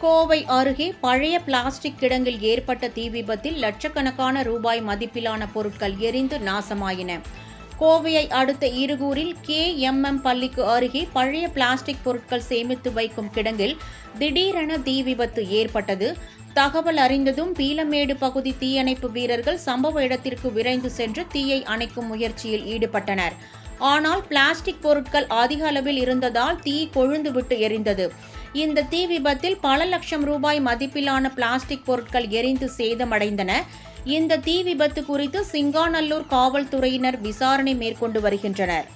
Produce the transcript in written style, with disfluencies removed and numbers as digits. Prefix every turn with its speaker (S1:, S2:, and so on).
S1: கோவை அருகே பழைய பிளாஸ்டிக் கிடங்கில் ஏற்பட்ட தீ விபத்தில் லட்சக்கணக்கான ரூபாய் மதிப்பிலான பொருட்கள் எரிந்து நாசமாயின. கோவையை அடுத்த ஈருகூரில் KMM பள்ளிக்கு அருகே பழைய பிளாஸ்டிக் பொருட்கள் சேமித்து வைக்கும் கிடங்கில் திடீரென தீ விபத்து ஏற்பட்டது. தகவல் அறிந்ததும் பீலமேடு பகுதி தீயணைப்பு வீரர்கள் சம்பவ இடத்திற்கு விரைந்து சென்று தீயை அணைக்கும் முயற்சியில் ஈடுபட்டனர். ஆனால் பிளாஸ்டிக் பொருட்கள் அதிக அளவில் இருந்ததால் தீ கொழுந்துவிட்டு எரிந்தது. இந்த தீ விபத்தில் பல லட்சம் ரூபாய் மதிப்பிலான பிளாஸ்டிக் பொருட்கள் எரிந்து சேதமடைந்தன. இந்த தீ விபத்து குறித்து சிங்காநல்லூர் காவல்துறையினர் விசாரணை மேற்கொண்டு வருகின்றனர்.